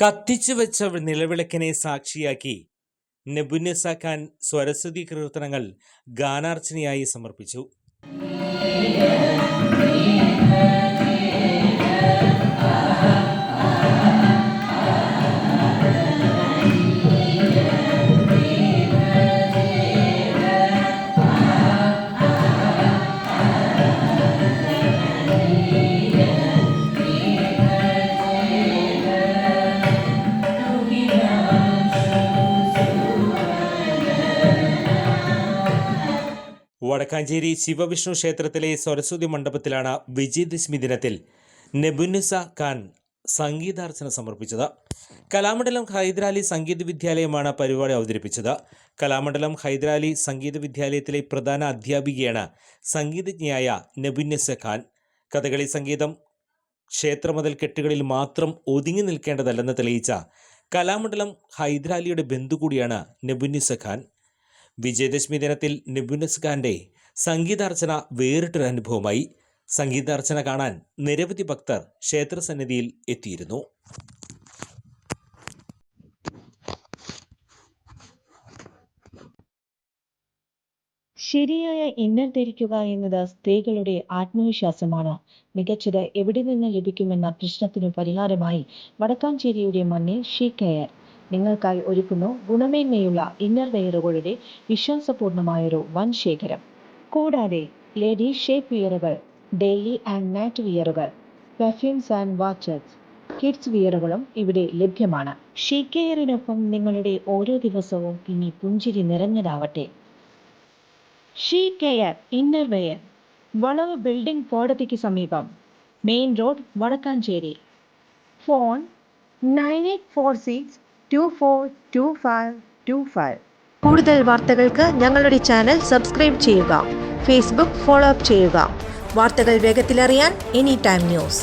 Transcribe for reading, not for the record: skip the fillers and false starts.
കത്തിച്ചു വെച്ച നിലവിളക്കിനെ സാക്ഷിയാക്കി നെബുന്നീസ ഖാൻ സ്വരസ്വതി കീർത്തനങ്ങൾ ഗാനാർച്ചനയായി സമർപ്പിച്ചു. വടക്കാഞ്ചേരി ശിവവിഷ്ണു ക്ഷേത്രത്തിലെ സരസ്വതി മണ്ഡപത്തിലാണ് വിജയദശമി ദിനത്തിൽ നെബുന്നീസ ഖാൻ സംഗീതാർച്ചന സമർപ്പിച്ചത്. കലാമണ്ഡലം ഹൈദരാലി സംഗീത വിദ്യാലയമാണ് പരിപാടി അവതരിപ്പിച്ചത്. കലാമണ്ഡലം ഹൈദരാലി സംഗീത വിദ്യാലയത്തിലെ പ്രധാന അധ്യാപികയാണ് സംഗീതജ്ഞയായ നെബുന്നീസ ഖാൻ. കഥകളി സംഗീതം ക്ഷേത്രമതിൽ കെട്ടുകളിൽ മാത്രം ഒതുങ്ങി നിൽക്കേണ്ടതല്ലെന്ന് തെളിയിച്ച കലാമണ്ഡലം ഹൈദരാലിയുടെ ബന്ധു കൂടിയാണ് നെബുന്നീസ ഖാൻ. വിജയദശമി ദിനത്തിൽ നെബുന്നീസ ഖാന്റെ സംഗീതാർച്ചന വേറിട്ടൊരു അനുഭവമായി. സംഗീതാർച്ചന കാണാൻ നിരവധി ഭക്തർ ക്ഷേത്രസന്നിധിയിൽ എത്തിയിരുന്നു. ശരിയായ ഇന്നർ ധരിക്കുക എന്നത് സ്ത്രീകളുടെ ആത്മവിശ്വാസമാണ്. മികച്ചത് എവിടെ നിന്ന് ലഭിക്കുമെന്ന പ്രശ്നത്തിനു പരിഹാരമായി വടക്കാഞ്ചേരിയുടെ മണ്ണിൽ ഷീ കെയർ നിങ്ങൾക്കായി ഒരുക്കുന്നു ഗുണമേന്മയുള്ള ഇന്നർ വെയറുകളുടെ വിശ്വാസപൂർണമായൊരു വൻ ശേഖരം. കൂടാതെ ലേഡീസ് ഷേപ്പ് വിയറുകൾ, ഡെയിലി ആൻഡ് നൈറ്റ് വിയറുകൾ, പെർഫ്യൂംസ് ആൻഡ് വാച്ചസ്, കിഡ്സ് വിയറുകളും ഇവിടെ ലഭ്യമാണ്. ഷീ കെയറിനൊപ്പം നിങ്ങളുടെ ഓരോ ദിവസവും ഇനി പുഞ്ചിരി നിറഞ്ഞതാവട്ടെ. ഷീ കെയർ ഇന്നർ വെയർ, വളവ് ബിൽഡിംഗ് കോടതിക്ക് സമീപം, മെയിൻ റോഡ്, വടക്കാഞ്ചേരി. ഫോൺ 9846242525. കൂടുതൽ വാർത്തകൾക്ക് ഞങ്ങളുടെ ചാനൽ സബ്സ്ക്രൈബ് ചെയ്യുക. ഫേസ്ബുക്ക് ഫോളോ അപ്പ് ചെയ്യുക. വാർത്തകൾ വേഗത്തിലറിയാൻ എനി ടൈം ന്യൂസ്.